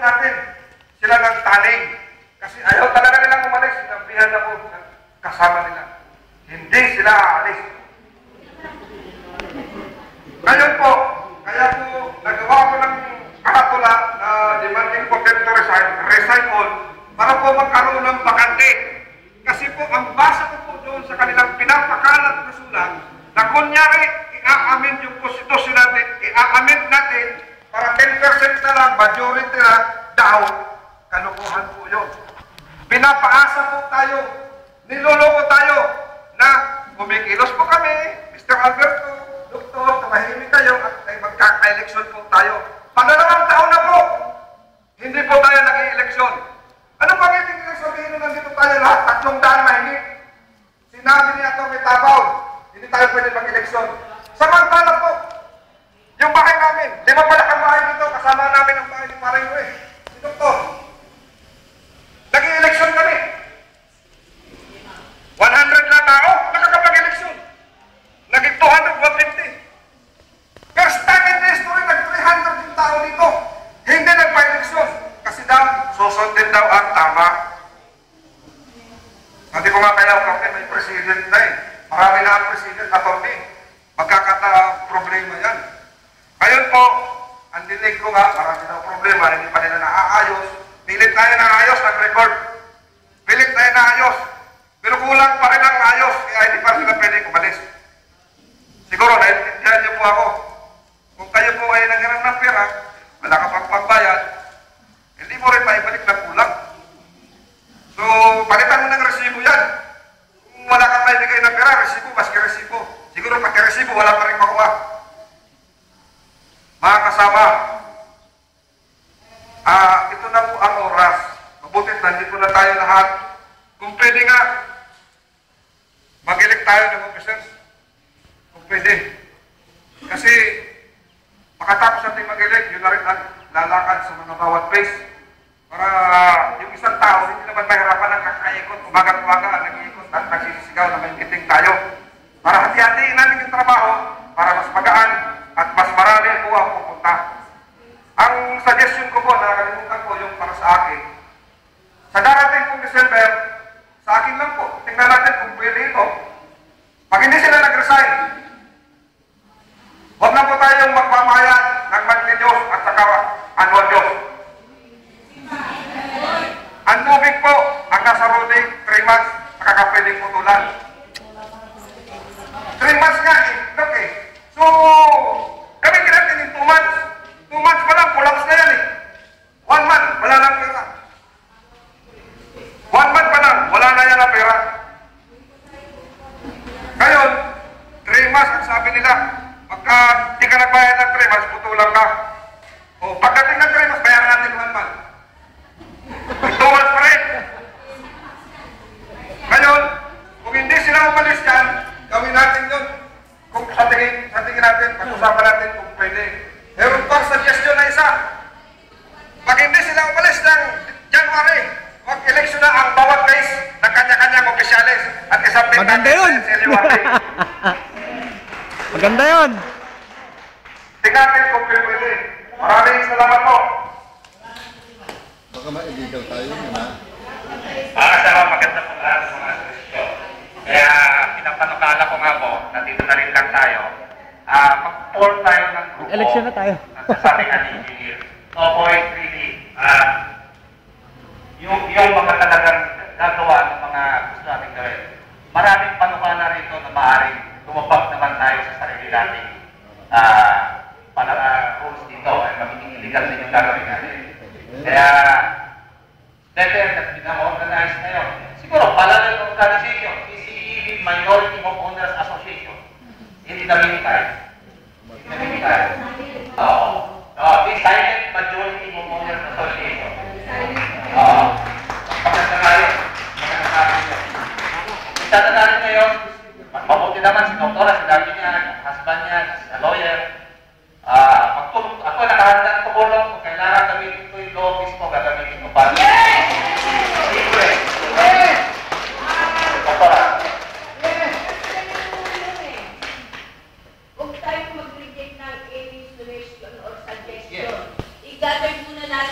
natin sila ng taning. Kasi ayaw talaga nilang umalis. Sinabihan ako kasama nila. Hindi sila aalis. Ngayon po, kaya po nagawa ko ng karatula na demanding for them to resign all para po magkaroon ng bakante. Kasi po, ang basa ko po doon sa kanilang pinapakalat na sulat na kunyari, i-amend yung konstitusyon natin, i-amend natin para 10% na lang, majority na daw, kalukuhan po yun. Pinapaasa po tayo, niloloko tayo na kumikilos po kami, Mr. Alberto, Doktor, tumahimik kayo at ay magkaka-eleksyon po tayo. Pangalawang taon na po, hindi po tayo nag-i-eleksyon. Ano pang ibig sabihin na nandito tayo lahat? 300 mahigit. Sinabi ni Atty. Tabaw, hindi tayo pwede mag-eleksyon. Samantala po, yung bahay namin, 5 palakang bahay dito, kasama namin ang bahay ni Parang Rue. Si Doktor, nag-i-eleksyon kami. 100 na tao, nakakapag-eleksyon. Naging 200, 150. First time in the history, nag-300 yung tao dito. Hindi nagpa-eleksyon. Kasi daw, susundin daw ang tama. Hindi ko nga kailangan kasi may president na eh. Marami na ang president, attorney. Magkakata-problema yan. Ngayon po, ang dinig ko nga, marami na problema, hindi pa nila naaayos. Pilit tayo na ayos, nag-record. Pilit tayo na ayos. Pero kulang pa rin ang ayos, kaya hindi pa sila pwede umalis. Siguro, naiintindihan niyo po ako. Kung kayo po ay nanghiram ng pera, wala ka pang pagbayad, hindi mo rin maibalik na kulang. So, palitan mo ng resibo yan. Kung wala kang maibigay ng pera, resibo, maski resibo. Siguro pagka-resibo, wala pa rin makuha. Mga kasama, ito na po ang oras. Mabutit, nandito na tayo lahat. Kung pwede nga, mag-elect tayo ng officers. Kung pwede. Kasi, makatapos natin mag-elect, yun na rin ang lalakad sa mga bawat place. Para yung isang tao, hindi naman mahirapan ang kakaikot, umaga-umaga, nag-iikot at nagsisisigaw na may meeting tayo. Para hati-hatiin natin yung trabaho, para mas magaan at mas marami po ang pupunta. Ang suggestion ko po, nakalimutan ko yung para sa akin, sa darating pong December, sa akin lang po, tingnan natin kung pwede ito. Pag hindi sila nag-resign, huwag na po tayong magpamayad ng monthly Diyos at saka annual Diyos. Ang tubig po, ang nasa roading, 3 months, nakakapwedeng putulan. 3 months nga eh, okay. So, kami natin in 2 months. 2 months pa lang, collapse na yan eh. 1 month, wala lang pera. 1 month pa lang, wala na yan ang pera. Ngayon, 3 months, ang sabi nila, pagka di ka nagbayad ng 3 months, putulan ka. O, pagdating ng 3 months, bayaran natin 1 month. 2 months pa rin. Ngayon, kung hindi sila umalis yan, gawin natin yun. Kung sa tingin natin, pag-usapan natin kung pwede. Meron pang suggestion na isa. Pag hindi sila umalis ng January, mag-eleksyon na ang bawat case ng kanya-kanyang opisyalis at isabit maganda yun! Maganda yun! Tingnan natin kung pwede. Maraming salamat po. Baka ma-illegal tayo yun, ha? Sama, maganda po lahat ng mga suggestion. Kaya pinapanukala ko nga po, nandito na rin lang tayo. Mag-form tayo ng grupo. Eleksyon na tayo. Nagsasabi ka ni Engineer. No point really. Yung mga talagang gagawa ng mga gusto natin gawin. Maraming panukala rito na maaaring lumabag naman tayo sa sarili natin. Rules dito ay magiging illegal din yung gagawin natin. Kaya, better na pinaka-organize na yun. Siguro, pala ng organization, CCEV Minority Homeowners Association. Hindi na military. Hindi na military. Oo. The Silent Majority Homeowners Association. Oo. Maganda nga yun. Maganda nga yun. Isa na natin ngayon, mabuti naman si doktora, si dati niya, husband niya, si lawyer. Ako nakahanda ng tumulong kung kailangan gamitin ko yung law mismo, gagamitin ko pa. Yes! Libre! Yes! Doktora. Huwag tayong mag-reject ng any suggestion or suggestion. I-gather muna natin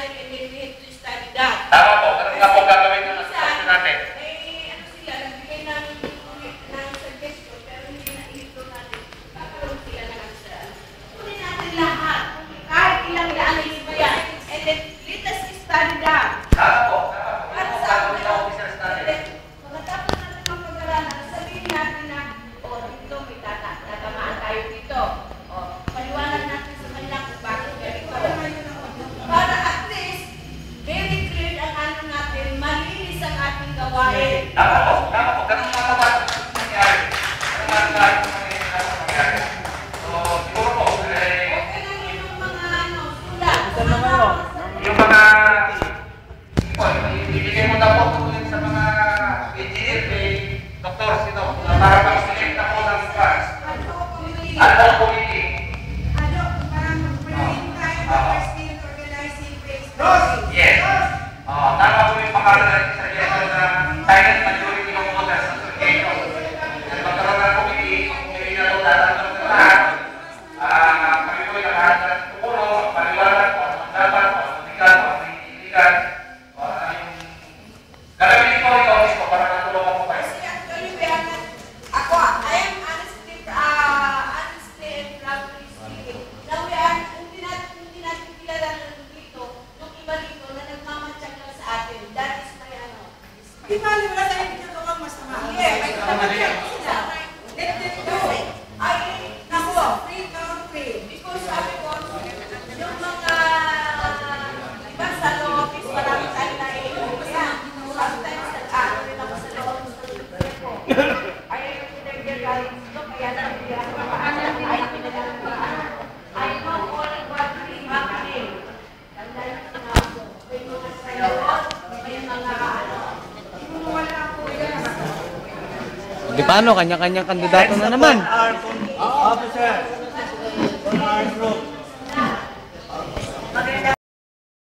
let us study that. Tama po. Para sa akin, pagkatapos natin ang pag-aralan, sabihin natin na, dito may tatamaan tayo dito. Paliwanag natin sa kanila kung bakit ganito. Para at least, very clear ang ano natin, malinis ang ating gawain. Tama po. Ganun mga kapatid ang nangyari. Ganun mga nangyari. So, siguro po, Okay lang yun yung mga sulat. yung mga ibigay mo na po tulad sa mga engineer, may doktor, sino, para pag-select na po ng class. Ano po committee? Yes. Tama po yung pangalan natin sa suggestion na silent majority of voters association. At magkaroon ng committee, kung hindi na ito tatanong na lahat, kami po yung lahat ng tumulong, paliwanag, kung ano dapat, kung ano legal, kung ano illegal, kung ano yung gagawin ko yung office ko para natulungan ko kayo. Kasi actually, ako, I am honestly and proudly speaking. Na hindi natin kilala dito, yung iba dito na nagmamatsyag lang sa atin. That is my ano. Di ba, wala tayong ginagawang masama? Yeah, may nagmamatsyag sila. Let them do it. Naku, Free country. because sabi ko, yung mga iba sa office, marami tayo naiinom. Kaya, sometimes nag-ano rin ako sa loob sa lugar ko. Ayaw yung pinag-galing dito, kaya nabigyan ako. I know all what is happening. Tandaan ko na ako. May mga sayawat, may mga ano. Wala po yan. Di paano, kanya-kanyang kandidato na naman. Officer,